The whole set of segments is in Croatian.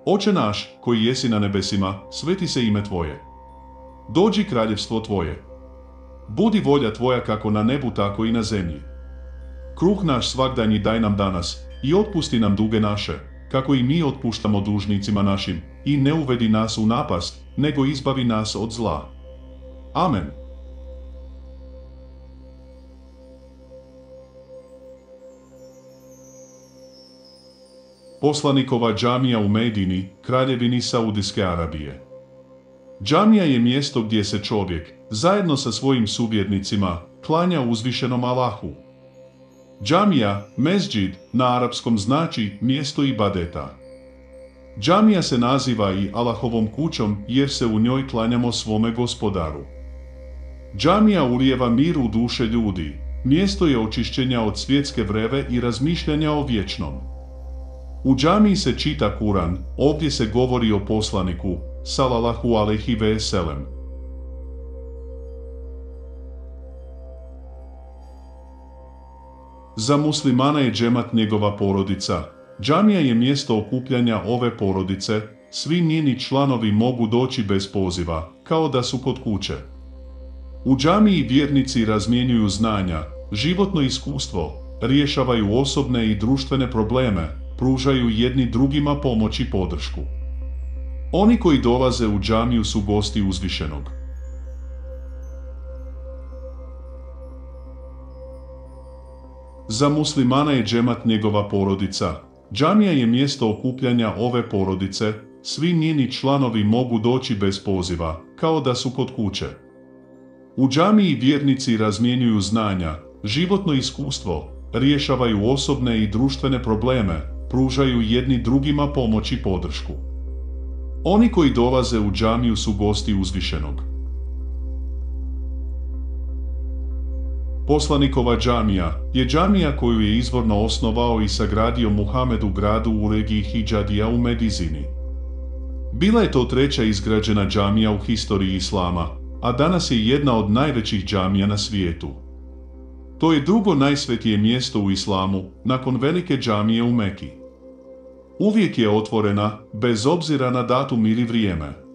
Oče naš, koji jesi na nebesima, sveti se ime Tvoje. Dođi kraljevstvo Tvoje. Budi volja Tvoja kako na nebu tako i na zemlji. Kruh naš svagdanji daj nam danas i otpusti nam duge naše, kako i mi otpuštamo dužnicima našim, i ne uvedi nas u napast, nego izbavi nas od zla. Amen. Poslanikova džamija u Medini, kraljevini Saudijske Arabije. Džamija je mjesto gdje se čovjek, zajedno sa svojim suvjernicima, klanja uzvišenom Allahu. Džamija, mezđid, na arapskom znači mjesto ibadeta. Džamija se naziva i Allahovom kućom jer se u njoj klanjamo svome gospodaru. Džamija ulijeva mir u duše ljudi, mjesto je očišćenja od svjetske vreve i razmišljanja o vječnom. U džamiji se čita Kuran, ovdje se govori o poslaniku, sallallahu alejhi ve sellem. Za muslimana je džemat njegova porodica. Džamija je mjesto okupljanja ove porodice, svi njeni članovi mogu doći bez poziva, kao da su kod kuće. U džamiji vjernici razmjenjuju znanja, životno iskustvo, rješavaju osobne i društvene probleme, pružaju jedni drugima pomoć i podršku. Oni koji dolaze u džamiju su gosti uzvišenog. Za muslimana je džemat njegova porodica. Džamija je mjesto okupljanja ove porodice, svi njeni članovi mogu doći bez poziva, kao da su kod kuće. U džamiji vjernici razmjenjuju znanja, životno iskustvo, rješavaju osobne i društvene probleme, pružaju jedni drugima pomoć i podršku. Oni koji dolaze u džamiju su gosti uzvišenog. Poslanikova džamija je džamija koju je izvorno osnovao i sagradio Muhamed u gradu u regiji Hidžadija u Medizini. Bila je to treća izgrađena džamija u historiji Islama, a danas je jedna od najvećih džamija na svijetu. To je drugo najsvetije mjesto u Islamu, nakon velike džamije u Meki. Uvijek je otvorena, bez obzira na datum ili vrijeme.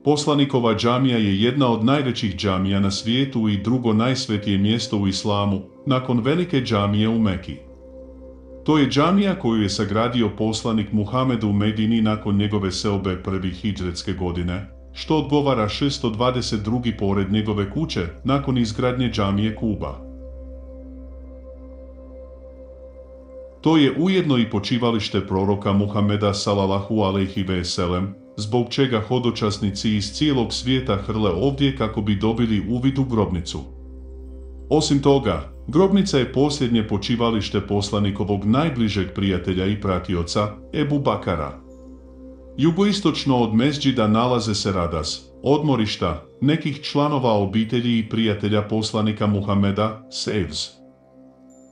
Poslanikova džamija je jedna od najvećih džamija na svijetu i drugo najsvetije mjesto u Islamu, nakon velike džamije u Meki. To je džamija koju je sagradio poslanik Muhamed u Medini nakon njegove seobe prvi hidžretske godine, što odgovara 622. pored njegove kuće, nakon izgradnje džamije Kuba. To je ujedno i počivalište proroka Muhameda sallallahu alejhi ve sellem, zbog čega hodočasnici iz cijelog svijeta hrle ovdje kako bi dobili uvid u grobnicu. Osim toga, grobnica je posljednje počivalište poslanikovog najbližeg prijatelja i pratioca, Ebu Bakara. Jugoistočno od mezđida nalaze se radas, odmorišta, nekih članova obitelji i prijatelja poslanika Muhameda, Sevz.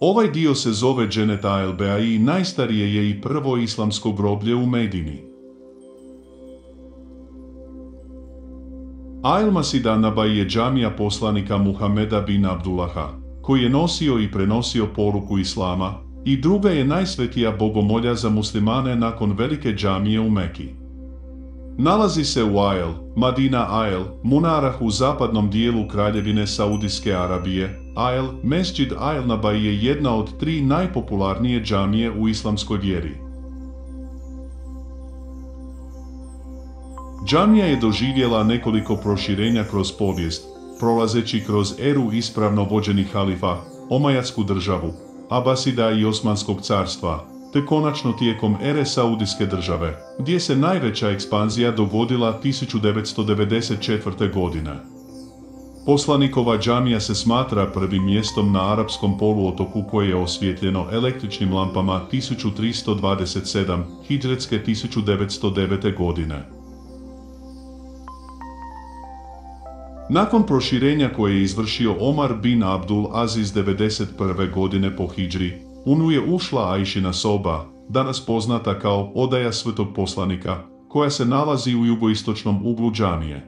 Ovaj dio se zove Dženet Aelbea i najstarije je i prvo islamsko groblje u Medini. Ael Masjid an-Nabawi je džamija poslanika Muhameda bin Abdullaha, koji je nosio i prenosio poruku Islama, i druga je najsvetija bogomolja za muslimane nakon velike džamije u Meki. Nalazi se u Ael, Madina Ael, Munarah u zapadnom dijelu kraljevine Saudijske Arabije. Ael, Mesdžid Ael-Nabawi je jedna od tri najpopularnije džamije u islamskoj vjeri. Džamija je doživjela nekoliko proširenja kroz povijest, prolazeći kroz eru ispravno vođenih halifa, Omajadsku državu, Abasida i Osmanskog carstva, te konačno tijekom ere Saudijske države, gdje se najveća ekspanzija dogodila 1994. godine. Poslanikova džamija se smatra prvim mjestom na arapskom poluotoku koje je osvijetljeno električnim lampama 1327, hidžretske 1909. godine. Nakon proširenja koje je izvršio Omar bin Abdul Aziz 91. godine po hidžri, u nju je ušla Ajšina soba, danas poznata kao odaja svetog poslanika, koja se nalazi u jugoistočnom uglu džamije.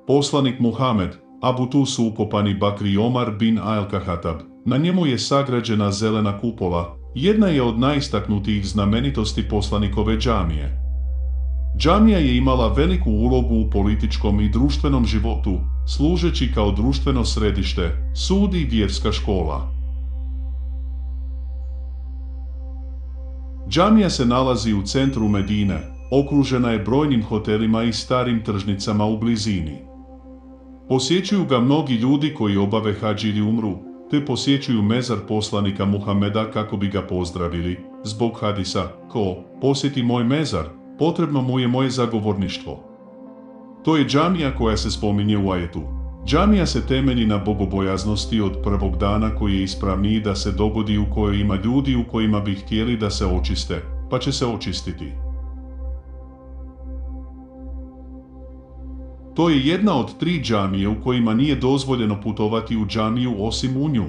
Poslanik Muhamed, a tu su ukopani Bakri i Omar bin al-Khattab, na njemu je sagrađena zelena kupola, Jedna je od najistaknutijih znamenitosti poslanikove džamije. Džamija je imala veliku ulogu u političkom i društvenom životu, služeći kao društveno središte, sud i vjerska škola. Džamija se nalazi u centru Medine, okružena je brojnim hotelima i starim tržnicama u blizini. Posjećuju ga mnogi ljudi koji obave hadž ili umru, te posjećuju mezar poslanika Muhameda kako bi ga pozdravili, zbog hadisa, ko posjeti moj mezar, potrebno mu je moje zagovorništvo. To je džamija koja se spominje u ajetu. Džamija se temelji na bogobojaznosti od prvog dana koji je ispravniji da se dogodi u kojoj ima ljudi u kojima bi htjeli da se očiste, pa će se očistiti. To je jedna od 3 džamije u kojima nije dozvoljeno putovati u džamiju osim u nju.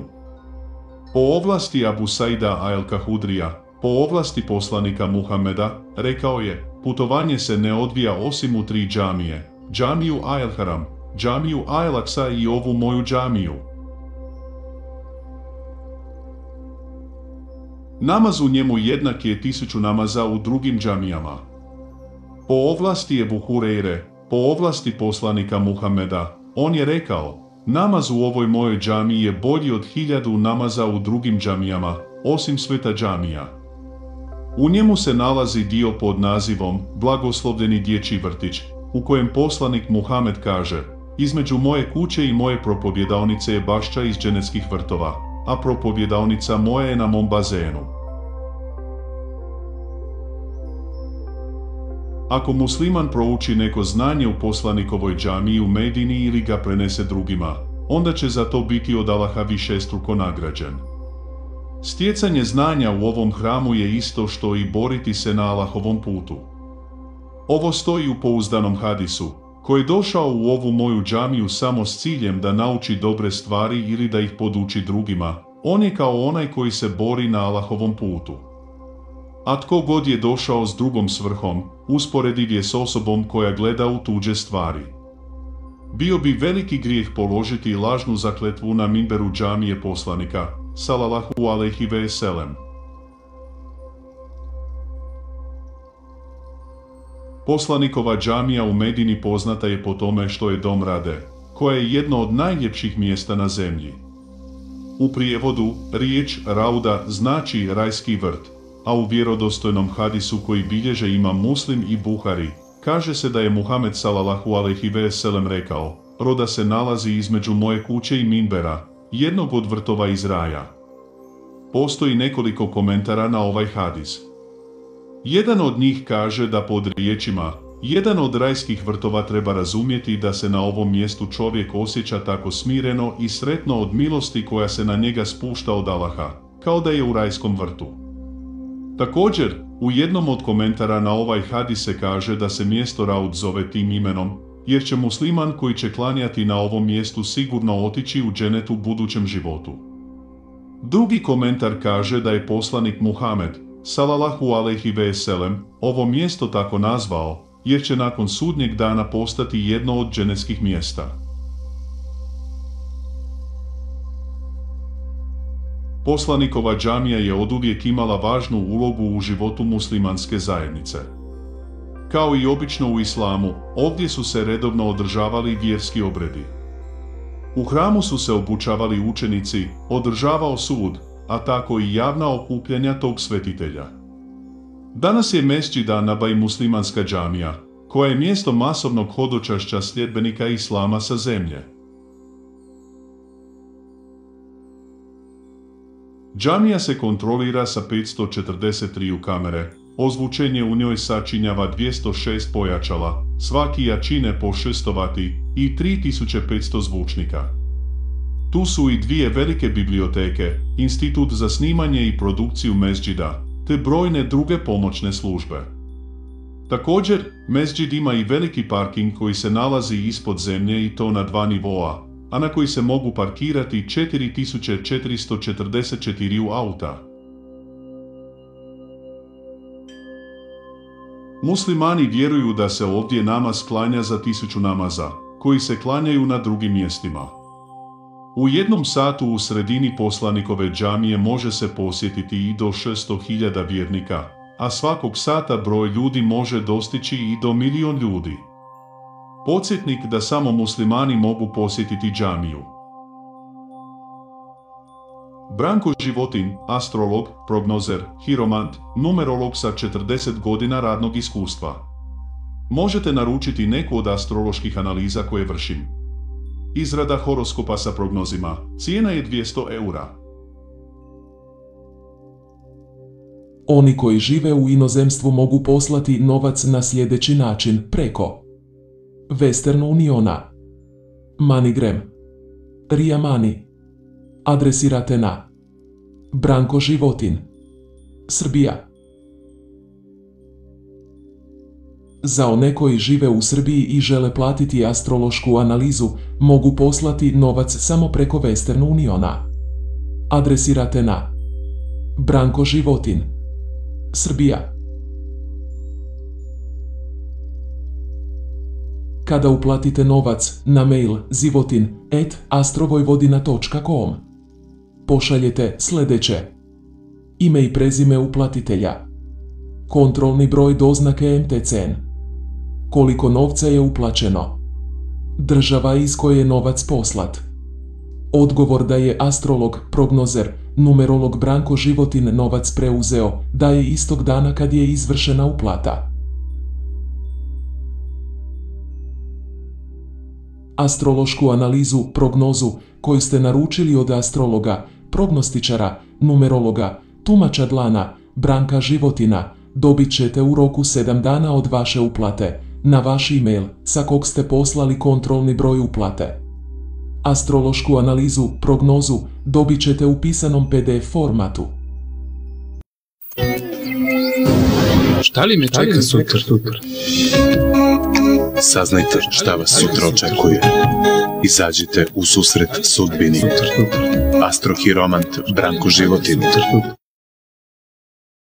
Po ovlasti Abu Saida al-Kahudrija, po ovlasti poslanika Muhameda, rekao je, putovanje se ne odvija osim u 3 džamije, džamiju al-Haram, džamiju al-Aqsa i ovu moju džamiju. Namaz u njemu jednak je 1000 namaza u drugim džamijama. Po ovlasti Ebu Hureyre, po ovlasti poslanika Muhameda, on je rekao, namaz u ovoj mojoj džamiji je bolji od 1000 namaza u drugim džamijama, osim sveta džamija. U njemu se nalazi dio pod nazivom Blagoslovljeni dječji vrtić, u kojem poslanik Muhamed kaže, između moje kuće i moje propovjedaonice je bašća iz dženetskih vrtova, a propovjedaonica moja je na mom bazenu. Ako musliman prouči neko znanje u poslanikovoj džamiji u Medini ili ga prenese drugima, onda će za to biti od Allaha višestruko nagrađen. Stjecanje znanja u ovom hramu je isto što i boriti se na Allahovom putu. Ovo stoji u pouzdanom hadisu, koji je došao u ovu moju džamiju samo s ciljem da nauči dobre stvari ili da ih poduči drugima, on je kao onaj koji se bori na Allahovom putu. A tko god je došao s drugom svrhom, usporediv je s osobom koja gleda u tuđe stvari. Bio bi veliki grijeh položiti lažnu zakletvu na minberu džamije poslanika, sallallahu alejhi ve sellem. Poslanikova džamija u Medini poznata je po tome što je dom Rade, koja je jedno od najljepših mjesta na zemlji. U prijevodu, riječ Rauda znači rajski vrt, a u vjerodostojnom hadisu koji bilježe Imam Muslim i Buhari, kaže se da je Muhammed sallallahu alejhi ve sellem rekao, Roda se nalazi između moje kuće i minbera, jednog od vrtova iz raja. Postoji nekoliko komentara na ovaj hadis. Jedan od njih kaže da pod riječima, jedan od rajskih vrtova treba razumjeti da se na ovom mjestu čovjek osjeća tako smireno i sretno od milosti koja se na njega spušta od Allaha, kao da je u rajskom vrtu. Također, u jednom od komentara na ovaj hadis se kaže da se mjesto Raud zove tim imenom, jer će musliman koji će klanjati na ovom mjestu sigurno otići u dženet u budućem životu. Drugi komentar kaže da je poslanik Muhamed, sallallahu alejhi ve sellem, ovo mjesto tako nazvao, jer će nakon sudnjeg dana postati jedno od dženetskih mjesta. Poslanikova džamija je oduvijek imala važnu ulogu u životu muslimanske zajednice. Kao i obično u islamu, ovdje su se redovno održavali vjerski obredi. U hramu su se obučavali učenici, održavao sud, a tako i javna okupljanja tog svetitelja. Danas je Mesdžid an-Nabavi muslimanska džamija, koja je mjesto masovnog hodočašća sljedbenika islama sa zemlje. Džamija se kontrolira sa 543 kamere, ozvučenje u njoj sačinjava 206 pojačala, svaki jačine po 600 vati i 3500 zvučnika. Tu su i 2 velike biblioteke, institut za snimanje i produkciju Mesdžida, te brojne druge pomoćne službe. Također, Mesdžid ima i veliki parking koji se nalazi ispod zemlje i to na 2 nivoa, a na koji se mogu parkirati 4444 auta. Muslimani vjeruju da se ovdje namaz klanja za 1000 namaza, koji se klanjaju na drugim mjestima. U jednom satu u sredini poslanikove džamije može se posjetiti i do 600.000 vjernika, a svakog sata broj ljudi može dostići i do 1.000.000 ljudi. Podsjetnik da samo muslimani mogu posjetiti džamiju. Branko Životin, astrolog, prognozer, hiromant, numerolog sa 40 godina radnog iskustva. Možete naručiti neku od astroloških analiza koje vršim. Izrada horoskopa sa prognozima, cijena je 200 eura. Oni koji žive u inozemstvu mogu poslati novac na sljedeći način preko Western Uniona, MoneyGram, Ria Money. Adresirate na Branko Životin, Srbija. Za one koji žive u Srbiji i žele platiti astrološku analizu, mogu poslati novac samo preko Western Uniona. Adresirate na Branko Životin, Srbija. Kada uplatite novac na mail zivotin@astrovojvodina.com, pošaljete sljedeće: ime i prezime uplatitelja, kontrolni broj doznake MTCN, koliko novca je uplaćeno, država iz koje je novac poslat, odgovor da je astrolog, prognozer, numerolog Branko Životin novac preuzeo, da je istog dana kad je izvršena uplata. Astrološku analizu, prognozu koju ste naručili od astrologa, prognostičara, numerologa, tumača dlana, Branka Životina, dobit ćete u roku 7 dana od vaše uplate, na vaš e-mail sa kog ste poslali kontrolni broj uplate. Astrološku analizu, prognozu dobit ćete u pisanom PDF formatu. Šta li me čeka sutra? Saznajte šta vas sutra očekuje. Izađite u susret sudbini. Astrohiromant Branko Životin.